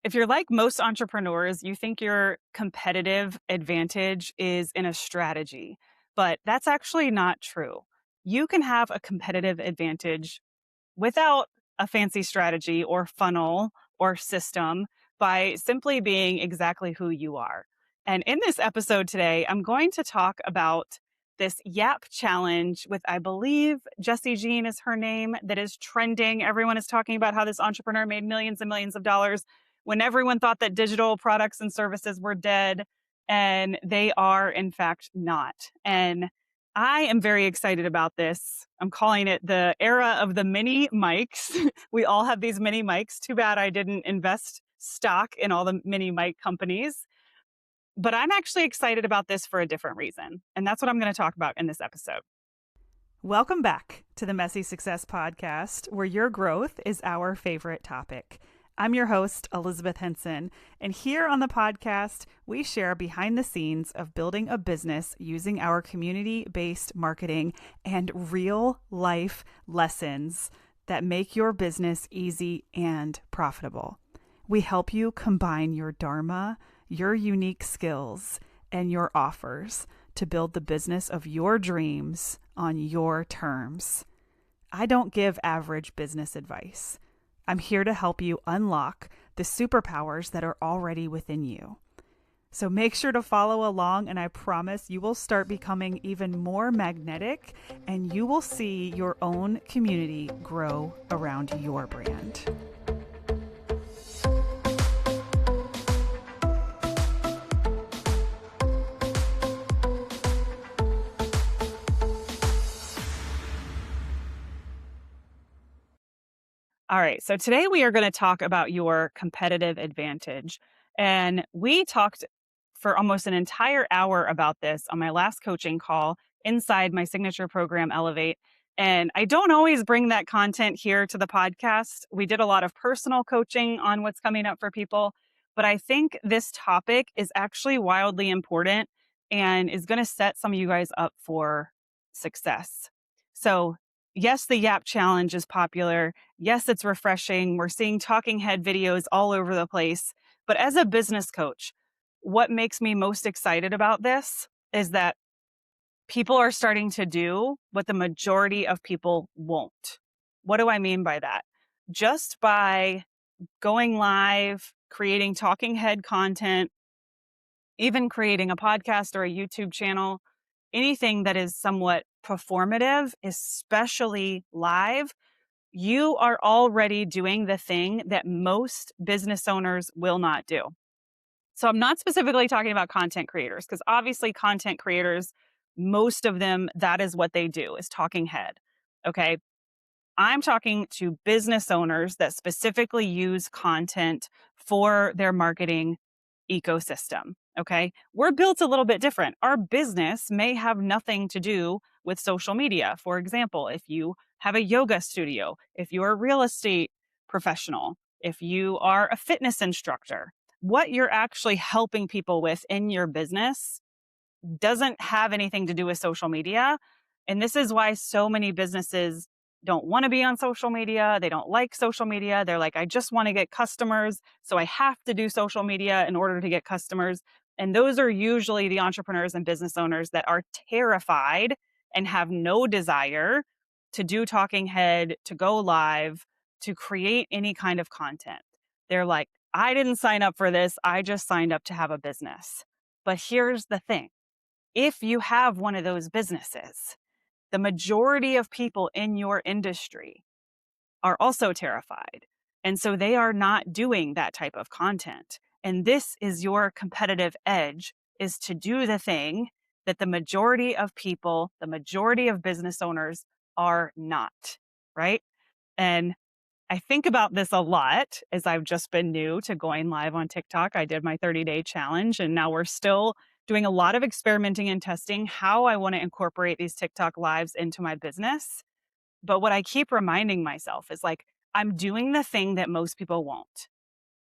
If you're like most entrepreneurs, you think your competitive advantage is in a strategy, but that's actually not true. You can have a competitive advantage without a fancy strategy or funnel or system by simply being exactly who you are. And in this episode today, I'm going to talk about this Yap challenge with, I believe, Jessie Jean is her name, that is trending. Everyone is talking about how this entrepreneur made millions and millions of dollars when everyone thought that digital products and services were dead. And they are, in fact, not. And I am very excited about this. I'm calling it the era of the mini mics. We all have these mini mics. Too bad I didn't invest stock in all the mini mic companies. But I'm actually excited about this for a different reason. And that's what I'm going to talk about in this episode. Welcome back to the Messy Success Podcast, where your growth is our favorite topic. I'm your host, Elizabeth Henson, and here on the podcast, we share behind the scenes of building a business using our community-based marketing and real-life lessons that make your business easy and profitable. We help you combine your dharma, your unique skills, and your offers to build the business of your dreams on your terms. I don't give average business advice. I'm here to help you unlock the superpowers that are already within you. So make sure to follow along, and I promise you will start becoming even more magnetic, and you will see your own community grow around your brand. All right, so today we are going to talk about your competitive advantage. And we talked for almost an entire hour about this on my last coaching call inside my signature program, Elevate. And I don't always bring that content here to the podcast. We did a lot of personal coaching on what's coming up for people. But I think this topic is actually wildly important and is going to set some of you guys up for success. So, yes, the Yap Challenge is popular. Yes, it's refreshing. We're seeing talking head videos all over the place. But as a business coach, what makes me most excited about this is that people are starting to do what the majority of people won't. What do I mean by that? Just by going live, creating talking head content, even creating a podcast or a YouTube channel, anything that is somewhat performative, especially live, you are already doing the thing that most business owners will not do. So I'm not specifically talking about content creators, because obviously content creators, most of them, that is what they do, is talking head. Okay. I'm talking to business owners that specifically use content for their marketing ecosystem. Okay. We're built a little bit different. Our business may have nothing to do with social media. For example, if you have a yoga studio, if you're a real estate professional, if you are a fitness instructor, what you're actually helping people with in your business doesn't have anything to do with social media. And this is why so many businesses don't want to be on social media. They don't like social media. They're like, I just want to get customers, so I have to do social media in order to get customers. And those are usually the entrepreneurs and business owners that are terrified and have no desire to do talking head, to go live, to create any kind of content. They're like, I didn't sign up for this. I just signed up to have a business. But here's the thing. If you have one of those businesses, the majority of people in your industry are also terrified. And so they are not doing that type of content. And this is your competitive edge, is to do the thing that the majority of people, the majority of business owners are not, right? And I think about this a lot as I've just been new to going live on TikTok. I did my 30-day challenge, and now we're still doing a lot of experimenting and testing how I want to incorporate these TikTok lives into my business. But what I keep reminding myself is like, I'm doing the thing that most people won't.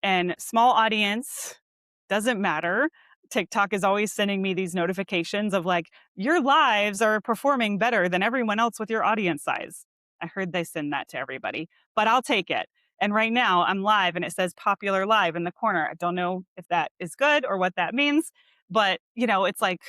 And small audience doesn't matter. TikTok is always sending me these notifications of like, your lives are performing better than everyone else with your audience size. I heard they send that to everybody, but I'll take it. And right now I'm live and it says popular live in the corner. I don't know if that is good or what that means, but it's like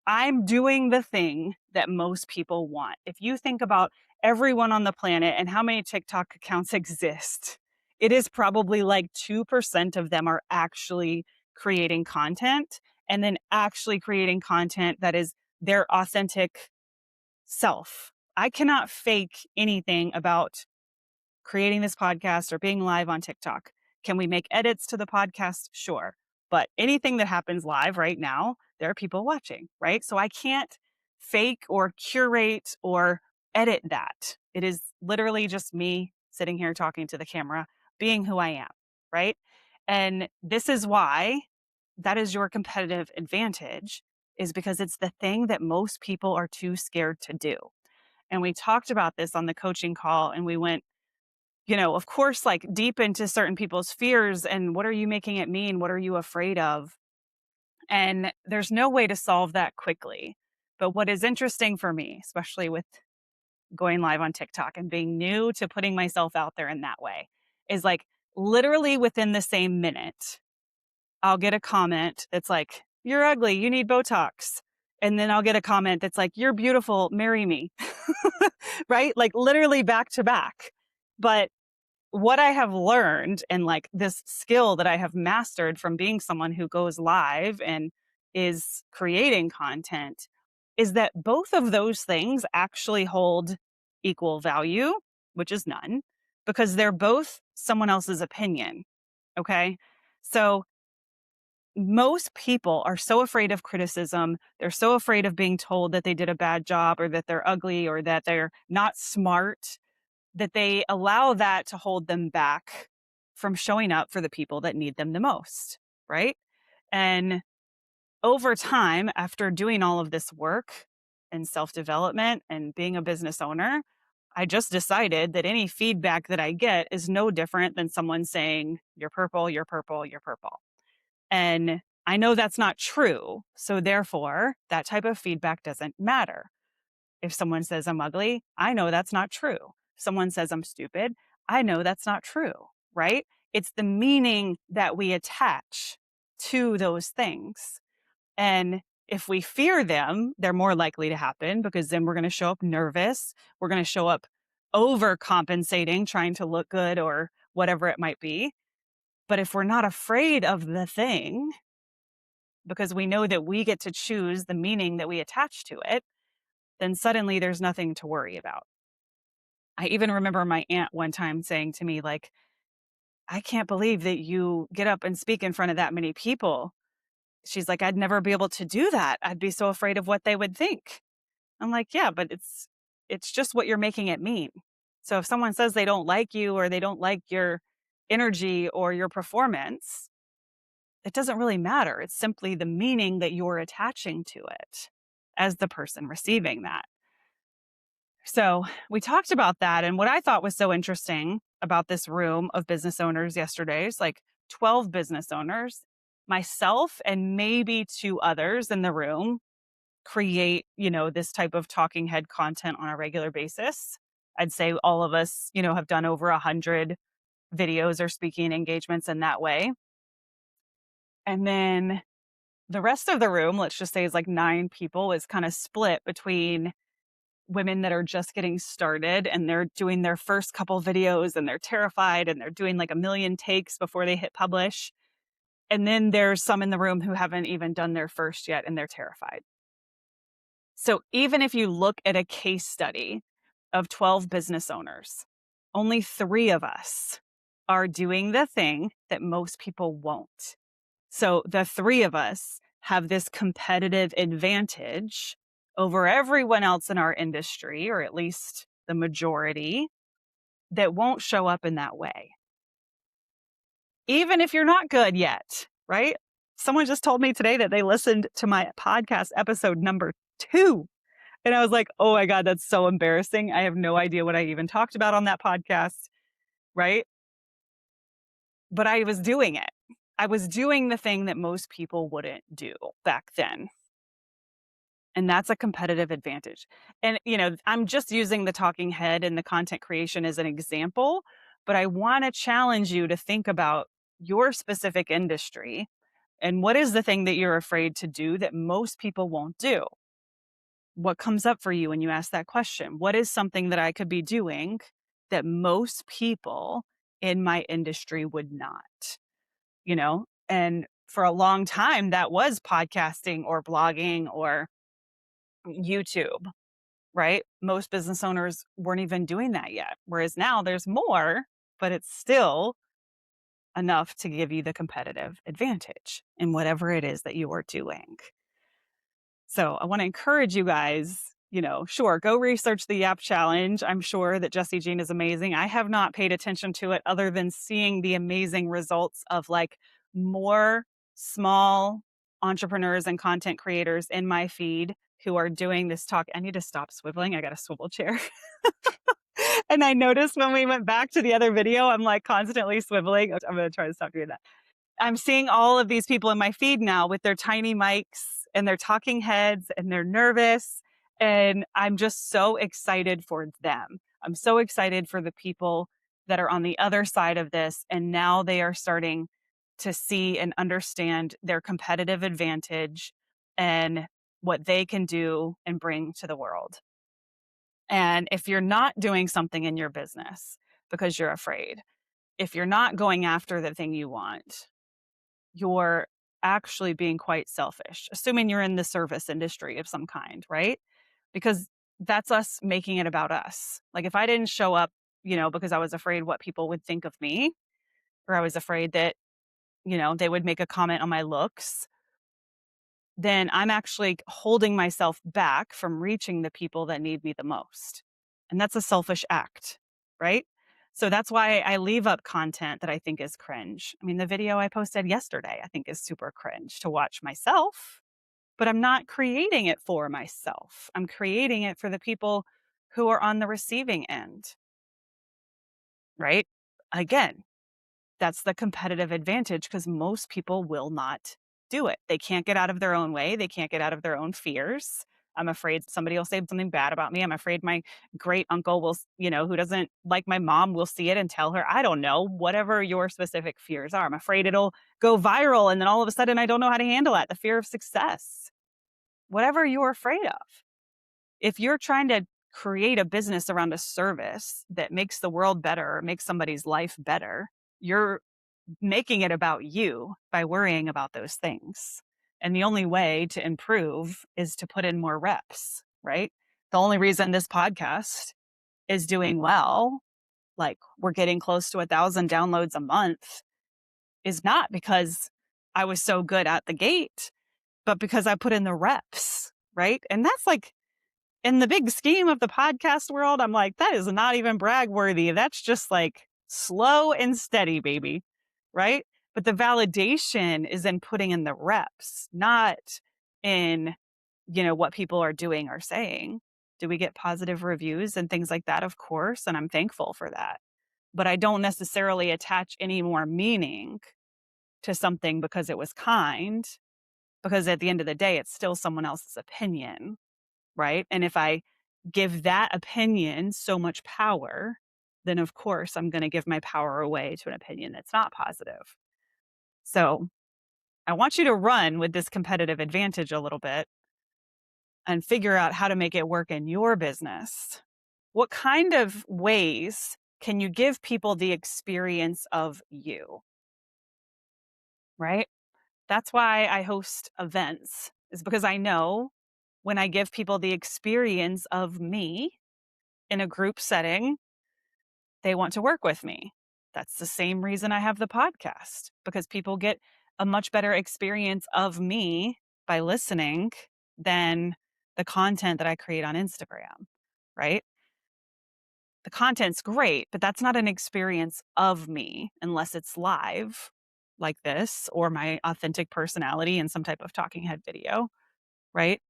I'm doing the thing that most people want. If you think about everyone on the planet and how many TikTok accounts exist, it is probably like 2% of them are actually creating content and then actually creating content that is their authentic self. I cannot fake anything about creating this podcast or being live on TikTok. Can we make edits to the podcast? Sure. But anything that happens live right now, there are people watching, right? So I can't fake or curate or edit that. It is literally just me sitting here talking to the camera, being who I am, right? And this is why that is your competitive advantage, is because it's the thing that most people are too scared to do. And we talked about this on the coaching call and we went, of course, like deep into certain people's fears and what are you making it mean? What are you afraid of? And there's no way to solve that quickly. But what is interesting for me, especially with going live on TikTok and being new to putting myself out there in that way, is like literally within the same minute, I'll get a comment that's like, "You're ugly, you need Botox." And then I'll get a comment that's like, "You're beautiful, marry me." Right? Like literally back to back. But what I have learned and like this skill that I have mastered from being someone who goes live and is creating content is that both of those things actually hold equal value, which is none, because they're both someone else's opinion. Okay. So most people are so afraid of criticism. They're so afraid of being told that they did a bad job or that they're ugly or that they're not smart, that they allow that to hold them back from showing up for the people that need them the most, right? And over time, after doing all of this work and self-development and being a business owner, I just decided that any feedback that I get is no different than someone saying, "You're purple, you're purple, you're purple." And I know that's not true. So therefore, that type of feedback doesn't matter. If someone says I'm ugly, I know that's not true. If someone says I'm stupid, I know that's not true, right? It's the meaning that we attach to those things. And if we fear them, they're more likely to happen because then we're going to show up nervous. We're going to show up overcompensating, trying to look good or whatever it might be. But if we're not afraid of the thing, because we know that we get to choose the meaning that we attach to it, then suddenly there's nothing to worry about. I even remember my aunt one time saying to me, like, "I can't believe that you get up and speak in front of that many people." She's like, "I'd never be able to do that. I'd be so afraid of what they would think." I'm like, "Yeah, but it's just what you're making it mean." So if someone says they don't like you or they don't like your energy or your performance, it doesn't really matter. It's simply the meaning that you're attaching to it as the person receiving that. So we talked about that. And what I thought was so interesting about this room of business owners yesterday is like 12 business owners, myself, and maybe two others in the room create, this type of talking head content on a regular basis. I'd say all of us, have done over 100 videos or speaking engagements in that way. And then the rest of the room, let's just say is like 9 people, is kind of split between women that are just getting started and they're doing their first couple videos and they're terrified and they're doing like a million takes before they hit publish. And then there's some in the room who haven't even done their first yet and they're terrified. So even if you look at a case study of 12 business owners, only 3 of us are doing the thing that most people won't. So the 3 of us have this competitive advantage over everyone else in our industry, or at least the majority, that won't show up in that way. Even if you're not good yet, right? Someone just told me today that they listened to my podcast episode number 2. And I was like, "Oh my God, that's so embarrassing. I have no idea what I even talked about on that podcast." Right? But I was doing it. I was doing the thing that most people wouldn't do back then. And that's a competitive advantage. And, I'm just using the talking head and the content creation as an example, but I want to challenge you to think about your specific industry and what is the thing that you're afraid to do that most people won't do? What comes up for you when you ask that question? What is something that I could be doing that most people in my industry would not? You know? And for a long time, that was podcasting or blogging or YouTube, right? Most business owners weren't even doing that yet. Whereas now there's more, but it's still enough to give you the competitive advantage in whatever it is that you are doing. So I want to encourage you guys, sure, go research the Yap Challenge. I'm sure that Jessie Jean is amazing. I have not paid attention to it other than seeing the amazing results of like more small entrepreneurs and content creators in my feed who are doing this talk. I need to stop swiveling. I got a swivel chair. And I noticed when we went back to the other video, I'm like constantly swiveling. I'm going to try to stop doing that. I'm seeing all of these people in my feed now with their tiny mics and their talking heads and they're nervous. And I'm just so excited for them. I'm so excited for the people that are on the other side of this. And now they are starting to see and understand their competitive advantage and what they can do and bring to the world. And if you're not doing something in your business because you're afraid, if you're not going after the thing you want, you're actually being quite selfish, assuming you're in the service industry of some kind, right? Because that's us making it about us. Like if I didn't show up, because I was afraid what people would think of me, or I was afraid that, they would make a comment on my looks, then I'm actually holding myself back from reaching the people that need me the most. And that's a selfish act, right? So that's why I leave up content that I think is cringe. I mean, the video I posted yesterday, I think is super cringe to watch myself, but I'm not creating it for myself. I'm creating it for the people who are on the receiving end, right? Again, that's the competitive advantage because most people will not do it. They can't get out of their own way. They can't get out of their own fears. I'm afraid somebody will say something bad about me. I'm afraid my great uncle will, who doesn't like my mom will see it and tell her, I don't know, whatever your specific fears are. I'm afraid it'll go viral and then all of a sudden I don't know how to handle it. The fear of success, whatever you're afraid of. If you're trying to create a business around a service that makes the world better or makes somebody's life better, you're making it about you by worrying about those things. And the only way to improve is to put in more reps, right? The only reason this podcast is doing well, like we're getting close to 1,000 downloads a month, is not because I was so good at the gate, but because I put in the reps, right? And that's like, in the big scheme of the podcast world, I'm like, that is not even brag worthy. That's just like slow and steady, baby. Right. But the validation is in putting in the reps, not in, what people are doing or saying. Do we get positive reviews and things like that? Of course. And I'm thankful for that. But I don't necessarily attach any more meaning to something because it was kind, because at the end of the day, it's still someone else's opinion. Right. And if I give that opinion so much power, then of course I'm going to give my power away to an opinion that's not positive. So I want you to run with this competitive advantage a little bit and figure out how to make it work in your business. What kind of ways can you give people the experience of you? Right? That's why I host events, is because I know when I give people the experience of me in a group setting, they want to work with me. That's the same reason I have the podcast, because people get a much better experience of me by listening than the content that I create on Instagram, right? The content's great, but that's not an experience of me unless it's live like this or my authentic personality in some type of talking head video, right?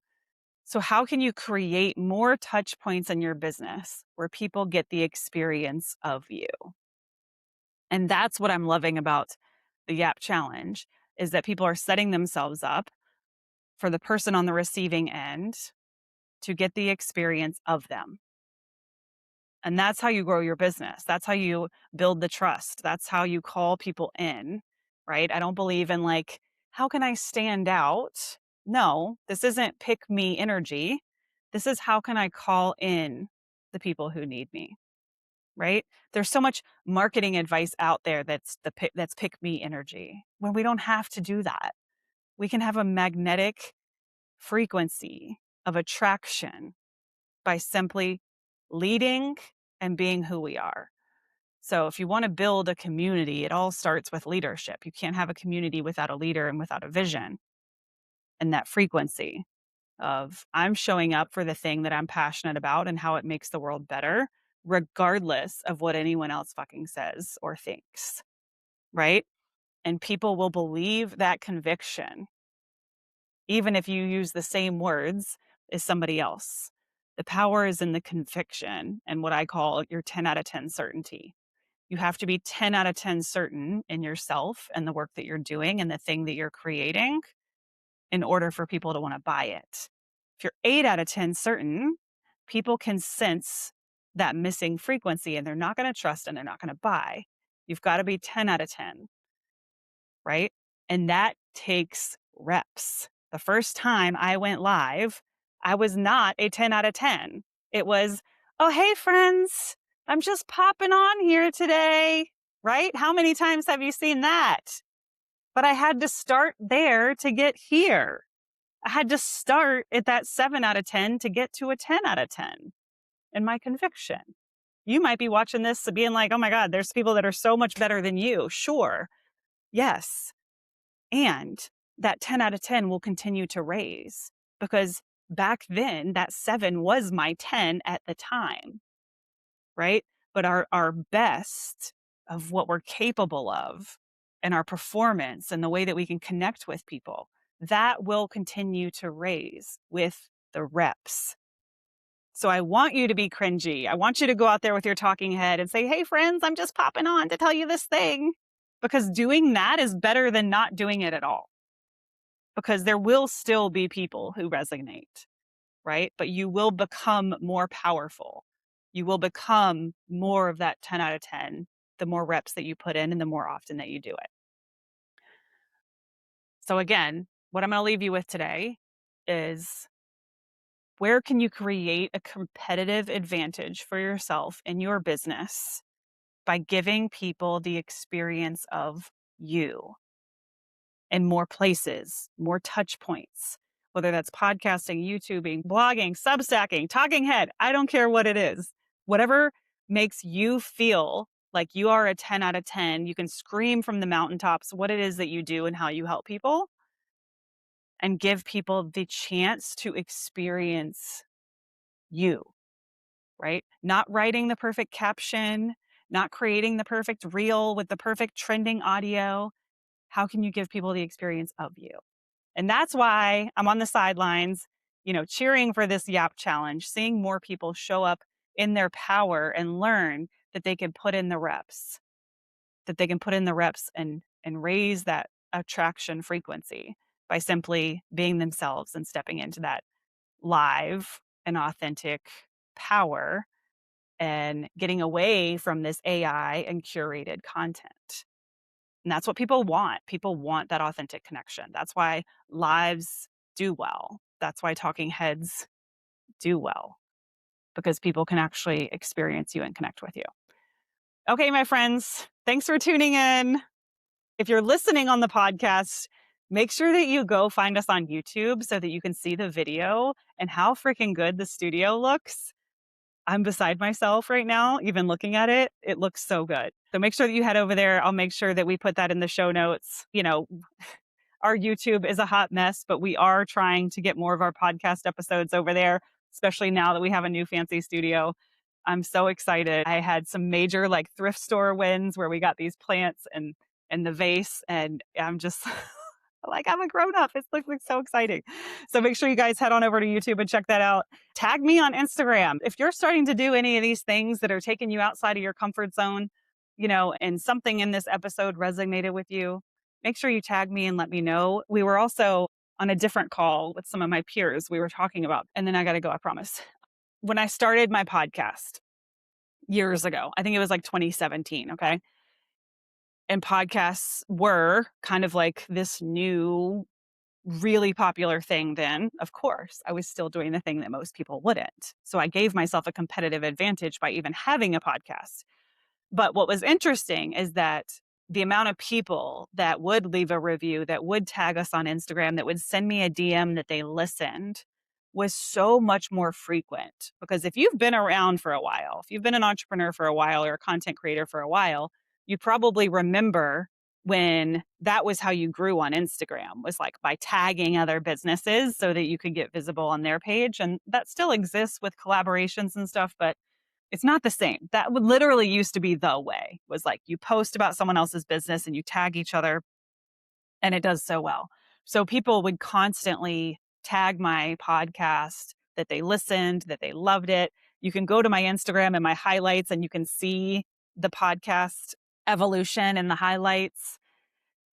So how can you create more touch points in your business where people get the experience of you? And that's what I'm loving about the Yap Challenge, is that people are setting themselves up for the person on the receiving end to get the experience of them. And that's how you grow your business. That's how you build the trust. That's how you call people in, right? I don't believe in like, how can I stand out? No, this isn't pick me energy. This is how can I call in the people who need me, right? There's so much marketing advice out there that's pick me energy when we don't have to do that. We can have a magnetic frequency of attraction by simply leading and being who we are. So if you want to build a community, it all starts with leadership. You can't have a community without a leader and without a vision and that frequency of I'm showing up for the thing that I'm passionate about and how it makes the world better, regardless of what anyone else fucking says or thinks, right? And people will believe that conviction, even if you use the same words as somebody else. The power is in the conviction and what I call your 10 out of 10 certainty. You have to be 10 out of 10 certain in yourself and the work that you're doing and the thing that you're creating in order for people to want to buy it. If you're 8 out of 10 certain, people can sense that missing frequency and they're not going to trust and they're not going to buy. You've got to be 10 out of 10, right? And that takes reps. The first time I went live, I was not a 10 out of 10. It was, oh, hey, friends, I'm just popping on here today, right? How many times have you seen that? But I had to start there to get here. I had to start at that 7 out of 10 to get to a 10 out of 10 in my conviction. You might be watching this being like, oh my God, there's people that are so much better than you. Sure. Yes. And that 10 out of 10 will continue to raise because back then that 7 was my 10 at the time, right? But our best of what we're capable of and our performance and the way that we can connect with people, that will continue to raise with the reps. So I want you to be cringy. I want you to go out there with your talking head and say, hey, friends, I'm just popping on to tell you this thing. Because doing that is better than not doing it at all. Because there will still be people who resonate, right? But you will become more powerful. You will become more of that 10 out of 10, the more reps that you put in and the more often that you do it. So again, what I'm going to leave you with today is where can you create a competitive advantage for yourself in your business by giving people the experience of you in more places, more touch points, whether that's podcasting, YouTubing, blogging, substacking, talking head, I don't care what it is. Whatever makes you feel like you are a 10 out of 10, you can scream from the mountaintops what it is that you do and how you help people and give people the chance to experience you, right? Not writing the perfect caption, not creating the perfect reel with the perfect trending audio. How can you give people the experience of you? And that's why I'm on the sidelines, cheering for this YAP challenge, seeing more people show up in their power and learn that they can put in the reps, and raise that attraction frequency by simply being themselves and stepping into that live and authentic power and getting away from this AI and curated content. And that's what people want. People want that authentic connection. That's why lives do well. That's why talking heads do well, because people can actually experience you and connect with you. Okay, my friends, thanks for tuning in. If you're listening on the podcast, make sure that you go find us on YouTube so that you can see the video and how freaking good the studio looks. I'm beside myself right now, even looking at it. It looks so good. So make sure that you head over there. I'll make sure that we put that in the show notes. Our YouTube is a hot mess, but we are trying to get more of our podcast episodes over there, especially now that we have a new fancy studio. I'm so excited. I had some major thrift store wins where we got these plants and the vase, and I'm just I'm a grown up. It looks so exciting. So make sure you guys head on over to YouTube and check that out. Tag me on Instagram. If you're starting to do any of these things that are taking you outside of your comfort zone, and something in this episode resonated with you, make sure you tag me and let me know. We were also on a different call with some of my peers. We were talking about, and then I got to go, I promise. When I started my podcast, years ago. I think it was like 2017. Okay. And podcasts were kind of like this new, really popular thing then. Of course, I was still doing the thing that most people wouldn't. So I gave myself a competitive advantage by even having a podcast. But what was interesting is that the amount of people that would leave a review, that would tag us on Instagram, that would send me a DM that they listened was so much more frequent. Because if you've been around for a while, if you've been an entrepreneur for a while or a content creator for a while, you probably remember when that was how you grew on Instagram, was like by tagging other businesses so that you could get visible on their page. And that still exists with collaborations and stuff, but it's not the same. That would literally used to be the way, was like you post about someone else's business and you tag each other, and it does so well. So people would constantly tag my podcast that they listened, that they loved it. You can go to my Instagram and my highlights and you can see the podcast evolution in the highlights.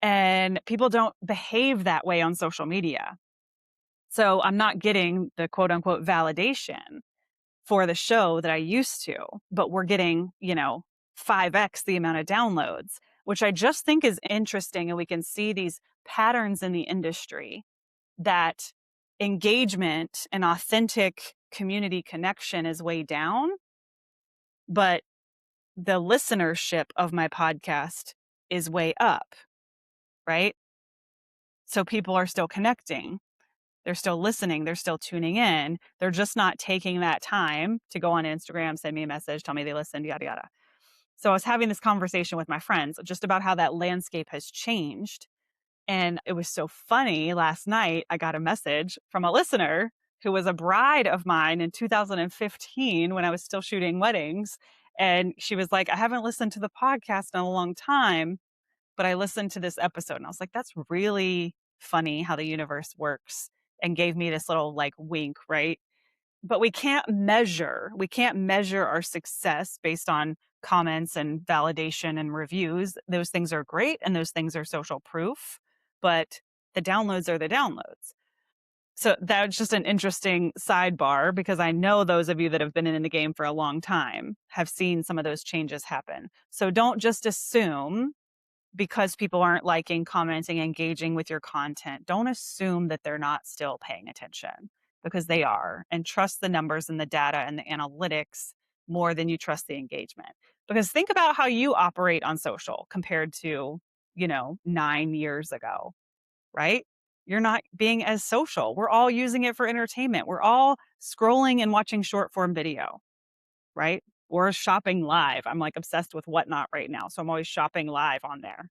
And people don't behave that way on social media. So I'm not getting the quote unquote validation for the show that I used to, but we're getting, 5x the amount of downloads, which I just think is interesting. And we can see these patterns in the industry that engagement and authentic community connection is way down, but the listenership of my podcast is way up, right? So people are still connecting. They're still listening. They're still tuning in. They're just not taking that time to go on Instagram, send me a message, tell me they listened, yada, yada. So I was having this conversation with my friends just about how that landscape has changed. And it was so funny. Last night, I got a message from a listener who was a bride of mine in 2015 when I was still shooting weddings. And she was like, I haven't listened to the podcast in a long time, but I listened to this episode. And I was like, that's really funny how the universe works, and gave me this little like wink, right? But we can't measure our success based on comments and validation and reviews. Those things are great and those things are social proof, but the downloads are the downloads. So that's just an interesting sidebar, because I know those of you that have been in the game for a long time have seen some of those changes happen. So don't just assume, because people aren't liking, commenting, engaging with your content, don't assume that they're not still paying attention, because they are. And trust the numbers and the data and the analytics more than you trust the engagement. Because think about how you operate on social compared to, 9 years ago, right? You're not being as social. We're all using it for entertainment. We're all scrolling and watching short form video, right? Or shopping live. I'm like obsessed with Whatnot right now. So I'm always shopping live on there,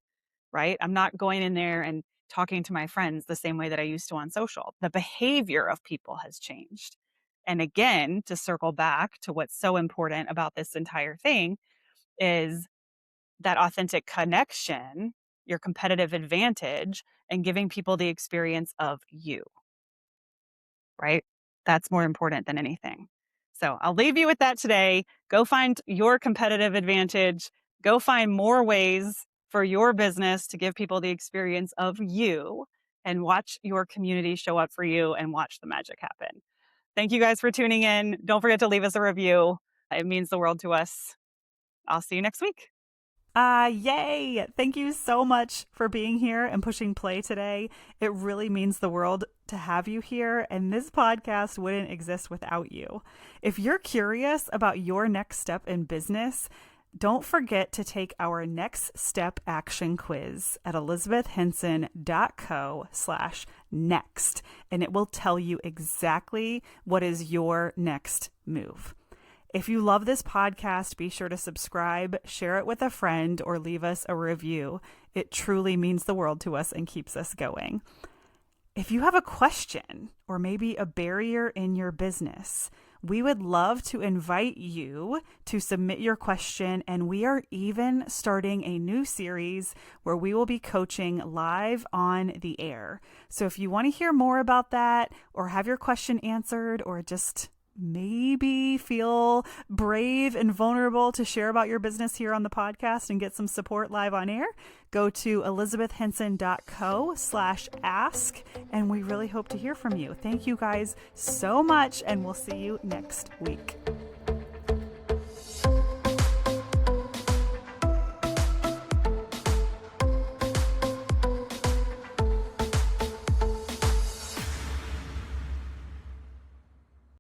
right? I'm not going in there and talking to my friends the same way that I used to on social. The behavior of people has changed. And again, to circle back to what's so important about this entire thing is that authentic connection, your competitive advantage, and giving people the experience of you, right? That's more important than anything. So I'll leave you with that today. Go find your competitive advantage. Go find more ways for your business to give people the experience of you, and watch your community show up for you and watch the magic happen. Thank you guys for tuning in. Don't forget to leave us a review. It means the world to us. I'll see you next week. Yay! Thank you so much for being here and pushing play today. It really means the world to have you here, and this podcast wouldn't exist without you. If you're curious about your next step in business, don't forget to take our next step action quiz at elizabethhenson.co/next, and it will tell you exactly what is your next move. If you love this podcast, be sure to subscribe, share it with a friend, or leave us a review. It truly means the world to us and keeps us going. If you have a question or maybe a barrier in your business, we would love to invite you to submit your question, and we are even starting a new series where we will be coaching live on the air. So if you want to hear more about that, or have your question answered, or just maybe feel brave and vulnerable to share about your business here on the podcast and get some support live on air, go to elizabethhenson.co/ask, and we really hope to hear from you. Thank you guys so much, and we'll see you next week.